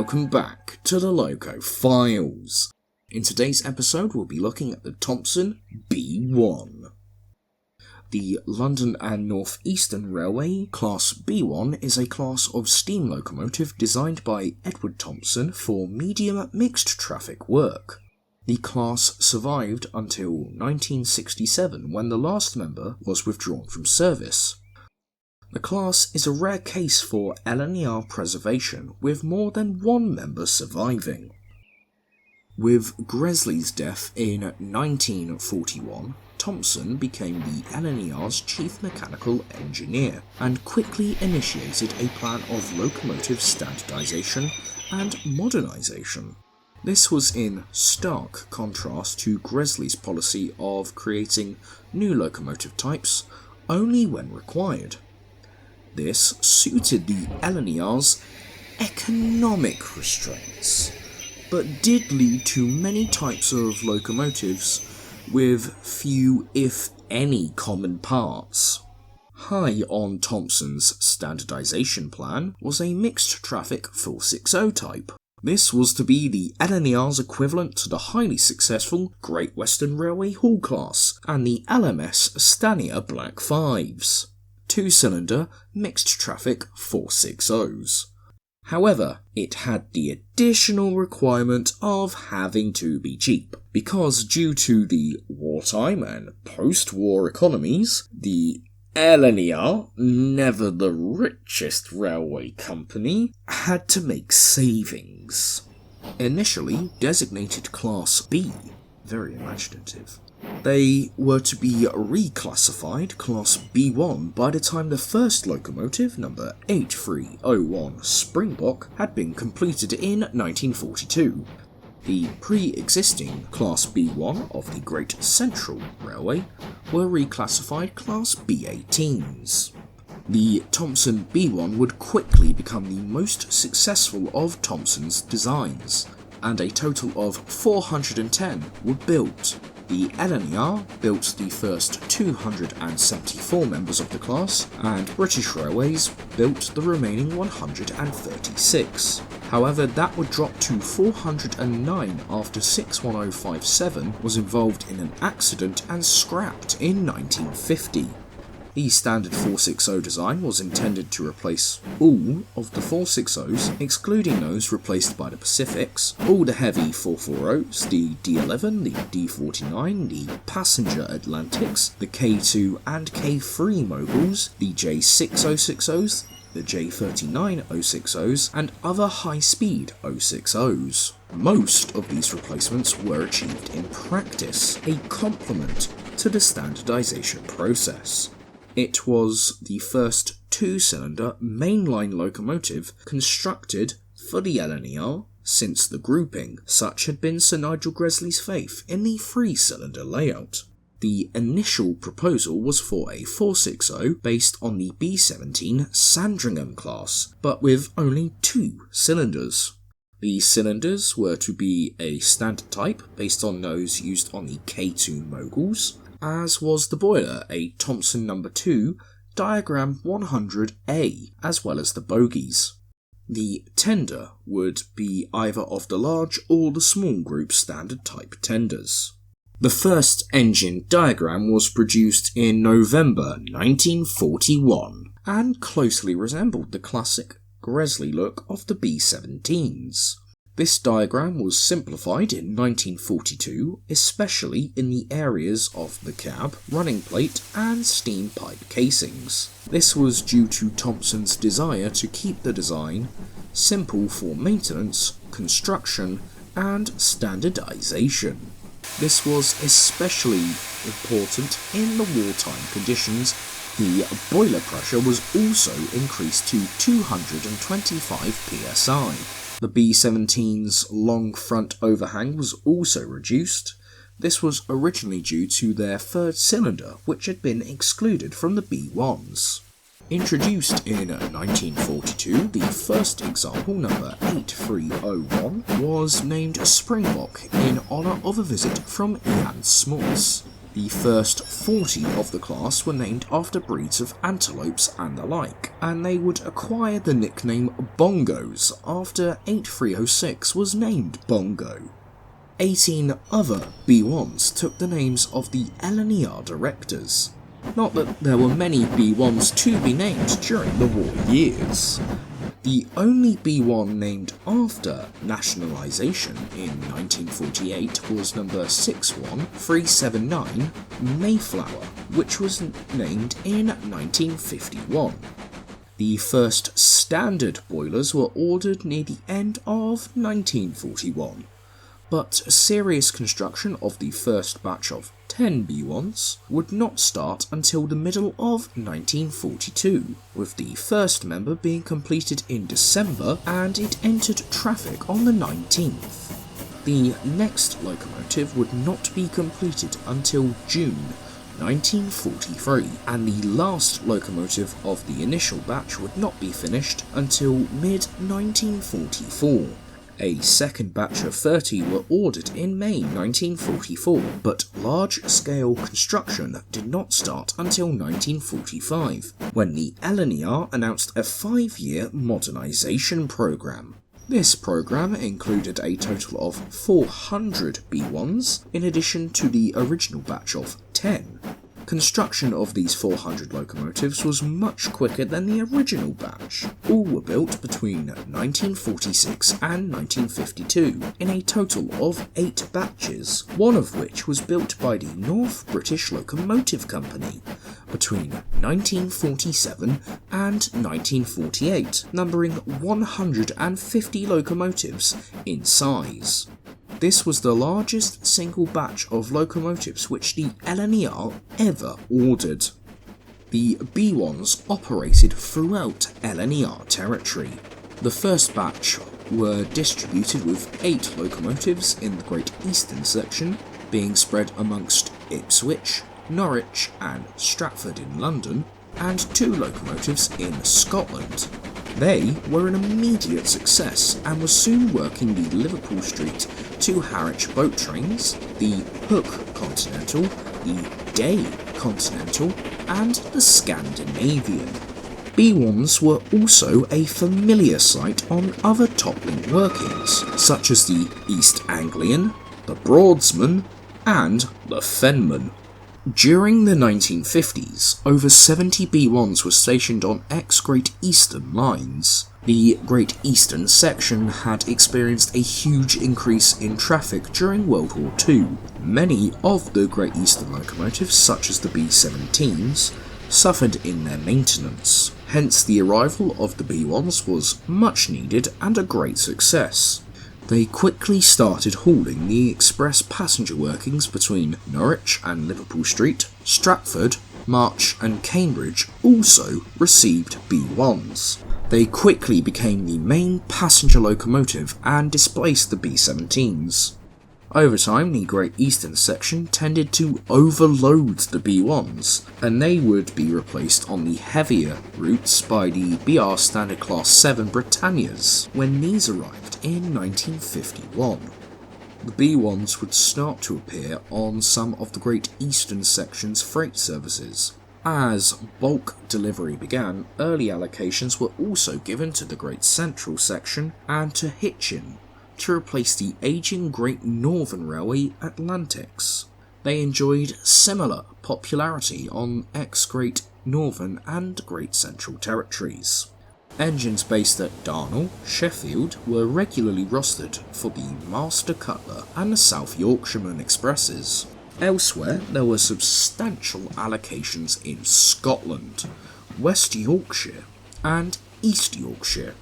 welcome back to the Loco Files. In today's episode we'll be looking at the Thompson B1. The London and North Eastern Railway Class B1 is a class of steam locomotive designed by Edward Thompson for medium mixed traffic work. The class survived until 1967 when the last member was withdrawn from service. The class is a rare case for LNER preservation, with more than one member surviving. With Gresley's death in 1941, Thompson became the LNER's chief mechanical engineer and quickly initiated a plan of locomotive standardization and modernisation. This was in stark contrast to Gresley's policy of creating new locomotive types only when required. This suited the LNER's economic restraints, but did lead to many types of locomotives with few, if any, common parts. High on Thompson's standardization plan was a mixed traffic 460 type. This was to be the LNER's equivalent to the highly successful Great Western Railway Hall class and the LMS Stanier Black 5s. Two-cylinder mixed traffic 460s. However, it had the additional requirement of having to be cheap, because due to the wartime and post-war economies, the LNER, never the richest railway company, had to make savings. Initially designated Class B, very imaginative, they were to be reclassified Class B1 by the time the first locomotive, number 8301 Springbok, had been completed in 1942. The pre-existing Class B1 of the Great Central Railway were reclassified Class B18s. The Thompson B1 would quickly become the most successful of Thompson's designs, and a total of 410 were built. The LNER built the first 274 members of the class, and British Railways built the remaining 136. However, that would drop to 409 after 61057 was involved in an accident and scrapped in 1950. The standard 460 design was intended to replace all of the 460s, excluding those replaced by the Pacifics, all the heavy 440s, the D11, the D49, the passenger Atlantics, the K2 and K3 moguls, the J6060s, the J39 and other high-speed 060s. Most of these replacements were achieved in practice, a complement to the standardization process. It was the first two-cylinder mainline locomotive constructed for the LNER since the grouping. Such had been Sir Nigel Gresley's faith in the three-cylinder layout. The initial proposal was for a 460 based on the B17 Sandringham class, but with only two cylinders. The cylinders were to be a standard type based on those used on the K2 moguls, as was the boiler, a Thompson No. 2 diagram 100A, as well as the bogies. The tender would be either of the large or the small group standard type tenders. The first engine diagram was produced in November 1941 and closely resembled the classic Gresley look of the B17s. This diagram was simplified in 1942, especially in the areas of the cab, running plate and steam pipe casings. This was due to Thompson's desire to keep the design simple for maintenance, construction and standardization. This was especially important in the wartime conditions. The boiler pressure was also increased to 225 psi. The B-17's long front overhang was also reduced. This was originally due to their third cylinder, which had been excluded from the B-1s. Introduced in 1942, the first example, number 8301, was named Springbok in honour of a visit from Jan Smuts. The first 40 of the class were named after breeds of antelopes and the like, and they would acquire the nickname Bongos after 8306 was named Bongo. 18 other B1s took the names of the LNER directors. Not that there were many B1s to be named during the war years. The only B1 named after nationalisation in 1948 was number 61379 Mayflower, which was named in 1951. The first standard boilers were ordered near the end of 1941, but serious construction of the first batch of 10 B1s would not start until the middle of 1942, with the first member being completed in December and it entered traffic on the 19th. The next locomotive would not be completed until June 1943, and the last locomotive of the initial batch would not be finished until mid-1944. A second batch of 30 were ordered in May 1944, but large-scale construction did not start until 1945, when the LNER announced a 5-year modernisation programme. This programme included a total of 400 B1s, in addition to the original batch of 10. Construction of these 400 locomotives was much quicker than the original batch. All were built between 1946 and 1952, in a total of 8 batches, one of which was built by the North British Locomotive Company between 1947 and 1948, numbering 150 locomotives in size. This was the largest single batch of locomotives which the LNER ever ordered. The B1s operated throughout LNER territory. The first batch were distributed with 8 locomotives in the Great Eastern section, being spread amongst Ipswich, Norwich and Stratford in London, and 2 locomotives in Scotland. They were an immediate success and were soon working the Liverpool Street to Harwich boat trains, the Hook Continental, the Day Continental, and the Scandinavian. B1s were also a familiar sight on other top-link workings, such as the East Anglian, the Broadsman, and the Fenman. During the 1950s, over 70 B1s were stationed on ex-Great Eastern lines. The Great Eastern section had experienced a huge increase in traffic during World War II. Many of the Great Eastern locomotives, such as the B-17s, suffered in their maintenance. Hence, the arrival of the B1s was much needed and a great success. They quickly started hauling the express passenger workings between Norwich and Liverpool Street. Stratford, March and Cambridge also received B1s. They quickly became the main passenger locomotive and displaced the B-17s. Over time, the Great Eastern section tended to overload the B1s, and they would be replaced on the heavier routes by the BR Standard Class 7 Britannias when these arrived in 1951. The B1s would start to appear on some of the Great Eastern section's freight services. As bulk delivery began, early allocations were also given to the Great Central section and to Hitchin, to replace the ageing Great Northern Railway Atlantics. They enjoyed similar popularity on ex-Great Northern and Great Central territories. Engines based at Darnall, Sheffield were regularly rostered for the Master Cutler and the South Yorkshireman Expresses. Elsewhere, there were substantial allocations in Scotland, West Yorkshire and East Yorkshire.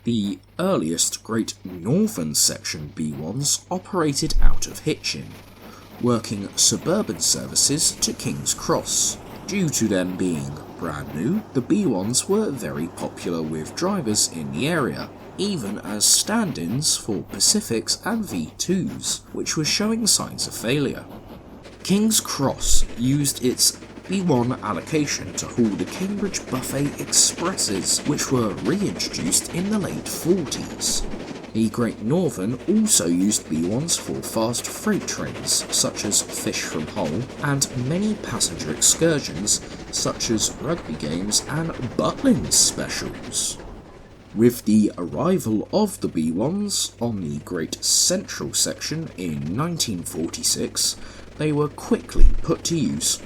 The earliest Great Northern section B1s operated out of Hitchin, working suburban services to King's Cross. Due to them being brand new, the B1s were very popular with drivers in the area, even as stand-ins for Pacifics and V2s, which were showing signs of failure. King's Cross used its B1 allocation to haul the Cambridge Buffet Expresses, which were reintroduced in the late 40s. The Great Northern also used B1s for fast freight trains, such as Fish from Hull, and many passenger excursions, such as rugby games and Butlins specials. With the arrival of the B1s on the Great Central section in 1946, they were quickly put to use,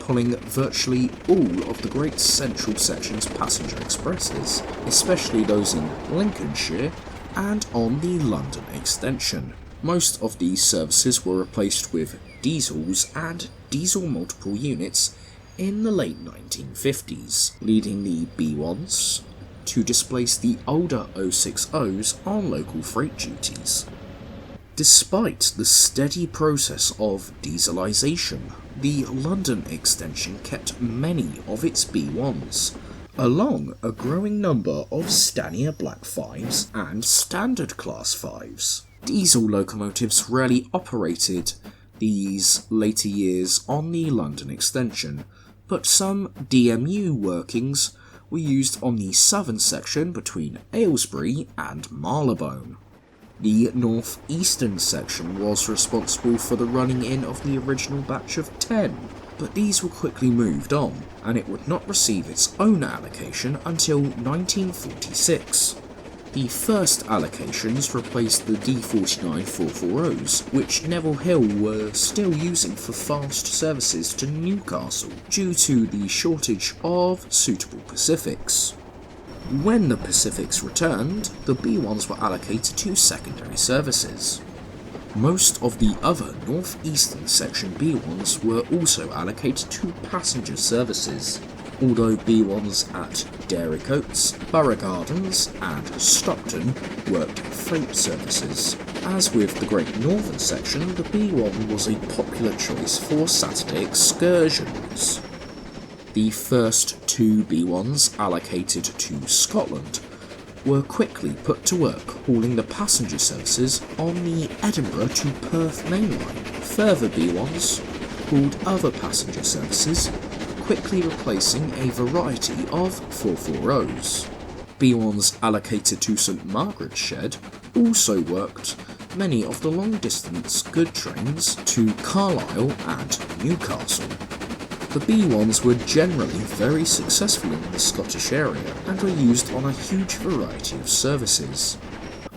pulling virtually all of the Great Central section's passenger expresses, especially those in Lincolnshire and on the London extension. Most of these services were replaced with diesels and diesel multiple units in the late 1950s, leading the B1s to displace the older 060s on local freight duties. Despite the steady process of dieselisation, the London extension kept many of its B1s, along a growing number of Stanier Black 5s and Standard Class 5s. Diesel locomotives rarely operated these later years on the London extension, but some DMU workings were used on the southern section between Aylesbury and Marylebone. The north-eastern section was responsible for the running in of the original batch of 10, but these were quickly moved on, and it would not receive its own allocation until 1946. The first allocations replaced the D49 440s, which Neville Hill were still using for fast services to Newcastle due to the shortage of suitable Pacifics. When the Pacifics returned, the B1s were allocated to secondary services. Most of the other northeastern section B1s were also allocated to passenger services, although B1s at Dairycoats, Borough Gardens and Stockton worked freight services. As with the Great Northern section, the B1 was a popular choice for Saturday excursions. The first two B1s allocated to Scotland were quickly put to work hauling the passenger services on the Edinburgh to Perth main line. Further B1s hauled other passenger services, quickly replacing a variety of 440s. B1s allocated to St Margaret's Shed also worked many of the long-distance good trains to Carlisle and Newcastle. The B1s were generally very successful in the Scottish area and were used on a huge variety of services.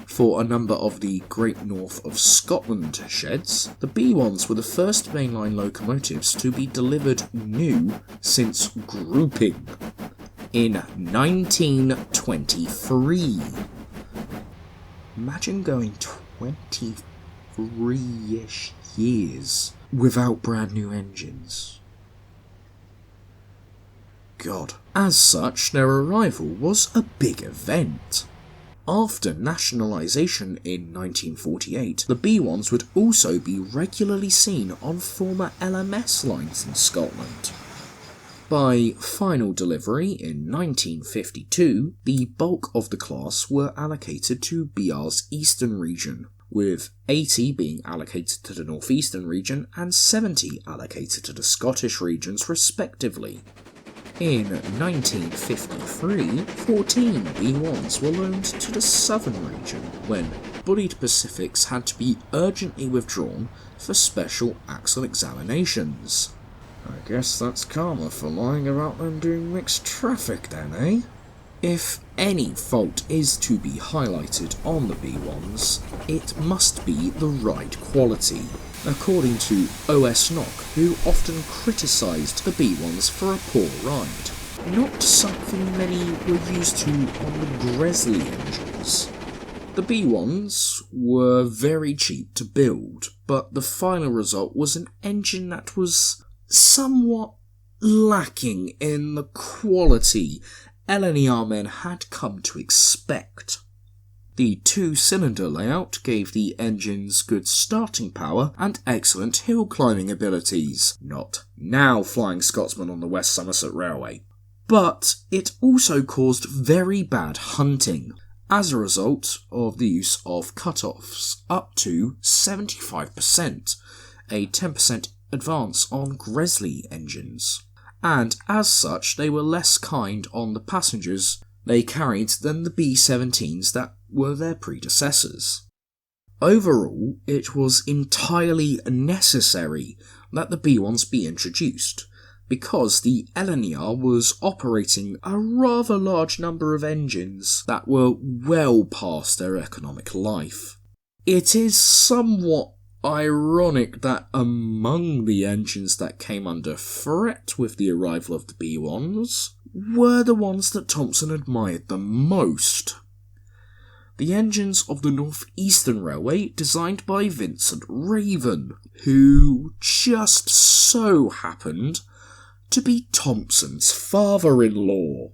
For a number of the Great North of Scotland sheds, the B1s were the first mainline locomotives to be delivered new since grouping in 1923. Imagine going 23-ish years without brand new engines. God. As such, their arrival was a big event. After nationalisation in 1948, the B1s would also be regularly seen on former LMS lines in Scotland. By final delivery in 1952, the bulk of the class were allocated to BR's Eastern region, with 80 being allocated to the North Eastern region and 70 allocated to the Scottish regions respectively. In 1953, 14 B1s were loaned to the southern region when bullied Pacifics had to be urgently withdrawn for special axle examinations. I guess that's karma for lying about them doing mixed traffic then, eh? If any fault is to be highlighted on the B1s, it must be the ride quality, according to OS Knock, who often criticised the B1s for a poor ride. Not something many were used to on the Gresley engines. The B1s were very cheap to build, but the final result was an engine that was somewhat lacking in the quality LNER men had come to expect. The two-cylinder layout gave the engines good starting power and excellent hill climbing abilities, not now Flying Scotsman on the West Somerset Railway. But it also caused very bad hunting, as a result of the use of cut-offs up to 75%, a 10% advance on Gresley engines. And as such, they were less kind on the passengers they carried than the B-17s that were their predecessors. Overall, it was entirely necessary that the B-1s be introduced, because the LNER was operating a rather large number of engines that were well past their economic life. It is somewhat ironic that among the engines that came under threat with the arrival of the B-1s were the ones that Thompson admired the most. The engines of the North Eastern Railway, designed by Vincent Raven, who just so happened to be Thompson's father-in-law.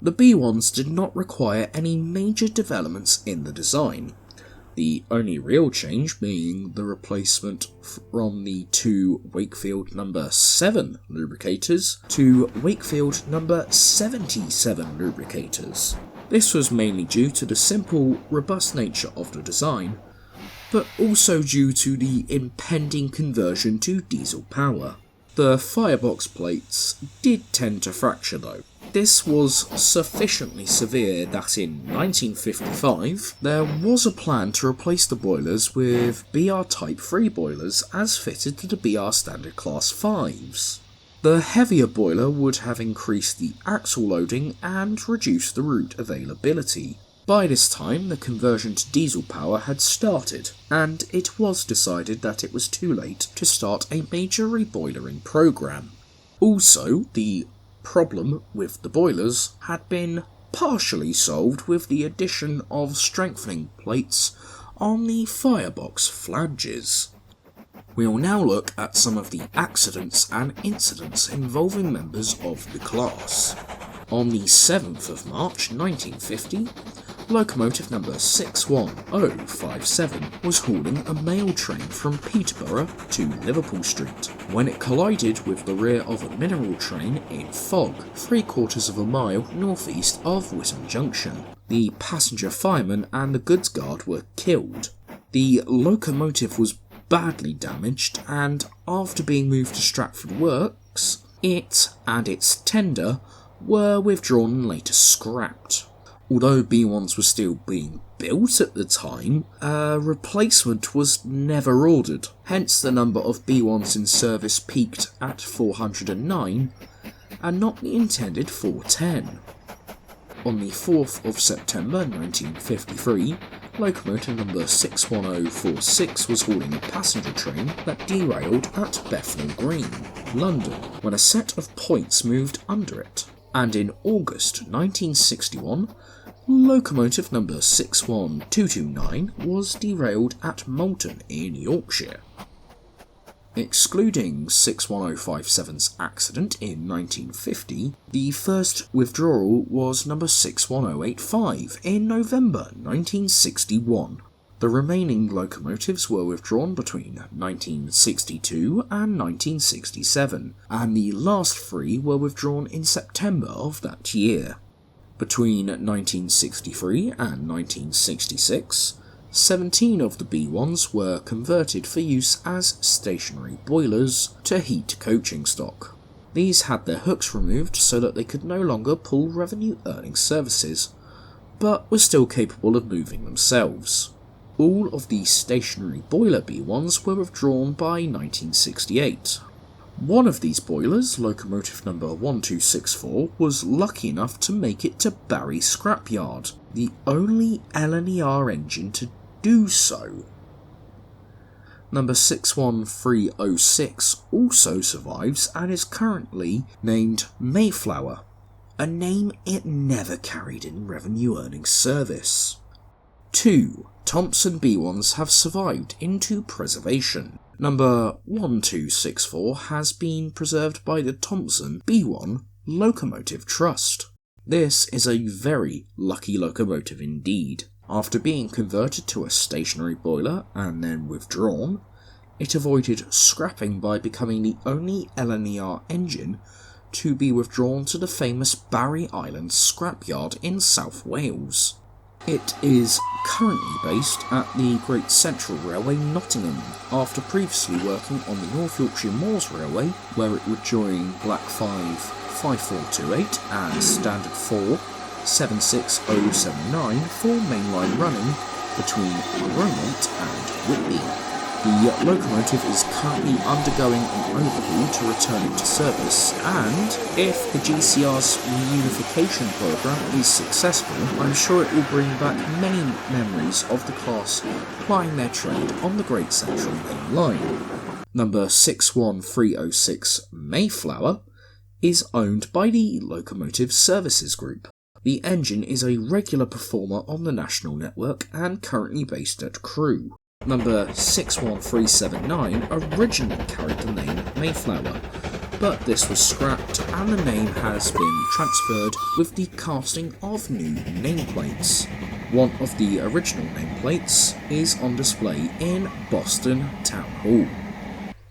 The B-1s did not require any major developments in the design, the only real change being the replacement from the two Wakefield No. 7 lubricators to Wakefield No. 77 lubricators. This was mainly due to the simple, robust nature of the design, but also due to the impending conversion to diesel power. The firebox plates did tend to fracture though. This was sufficiently severe that in 1955 there was a plan to replace the boilers with BR Type 3 boilers as fitted to the BR Standard Class 5s. The heavier boiler would have increased the axle loading and reduced the route availability. By this time, the conversion to diesel power had started, and it was decided that it was too late to start a major reboilering program. Also, the problem with the boilers had been partially solved with the addition of strengthening plates on the firebox flanges. We'll now look at some of the accidents and incidents involving members of the class. On the 7th of March 1950, locomotive number 61057 was hauling a mail train from Peterborough to Liverpool Street when it collided with the rear of a mineral train in fog, 3/4 of a mile northeast of Witham Junction. The passenger fireman and the goods guard were killed. The locomotive was badly damaged, and after being moved to Stratford Works, it and its tender were withdrawn and later scrapped. Although B-1s were still being built at the time, a replacement was never ordered, hence the number of B-1s in service peaked at 409 and not the intended 410. On the 4th of September 1953, locomotive number 61046 was hauling a passenger train that derailed at Bethnal Green, London, when a set of points moved under it. And in August 1961, locomotive number 61229 was derailed at Moulton in Yorkshire. Excluding 61057's accident in 1950, the first withdrawal was number 61085 in November 1961. The remaining locomotives were withdrawn between 1962 and 1967, and the last 3 were withdrawn in September of that year. Between 1963 and 1966, 17 of the B-1s were converted for use as stationary boilers to heat coaching stock. These had their hooks removed so that they could no longer pull revenue-earning services, but were still capable of moving themselves. All of the stationary boiler B-1s were withdrawn by 1968. One of these boilers, locomotive number 1264, was lucky enough to make it to Barry Scrapyard, the only LNER engine to do so. Number 61306 also survives and is currently named Mayflower, a name it never carried in revenue-earning service. 2 Thompson B-1s have survived into preservation. Number 1264 has been preserved by the Thompson B-1 Locomotive Trust. This is a very lucky locomotive indeed. After being converted to a stationary boiler and then withdrawn, it avoided scrapping by becoming the only LNER engine to be withdrawn to the famous Barry Island scrapyard in South Wales. It is currently based at the Great Central Railway, Nottingham, after previously working on the North Yorkshire Moors Railway, where it would join Black 5 5428 and Standard 4 76079 for mainline running between Romont and Whitby. The locomotive is currently undergoing an overhaul to return it to service, and if the GCR's reunification programme is successful, I'm sure it will bring back many memories of the class plying their trade on the Great Central Main Line. Number 61306 Mayflower is owned by the Locomotive Services Group. The engine is a regular performer on the national network and currently based at Crewe. Number 61379 originally carried the name Mayflower, but this was scrapped and the name has been transferred with the casting of new nameplates. One of the original nameplates is on display in Boston Town Hall.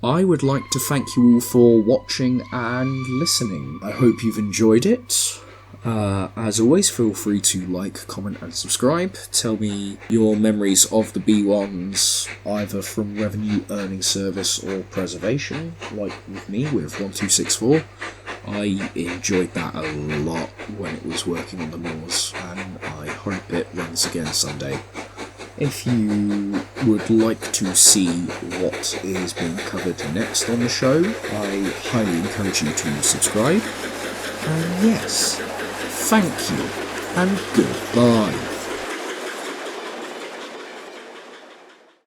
I would like to thank you all for watching and listening. I hope you've enjoyed it. As always, feel free to like, comment and subscribe. Tell me your memories of the B1s, either from Revenue Earning Service or Preservation, like with me with 1264. I enjoyed that a lot when it was working on the moors, and I hope it runs again someday. If you would like to see what is being covered next on the show, I highly encourage you to subscribe. And yes, thank you, and goodbye.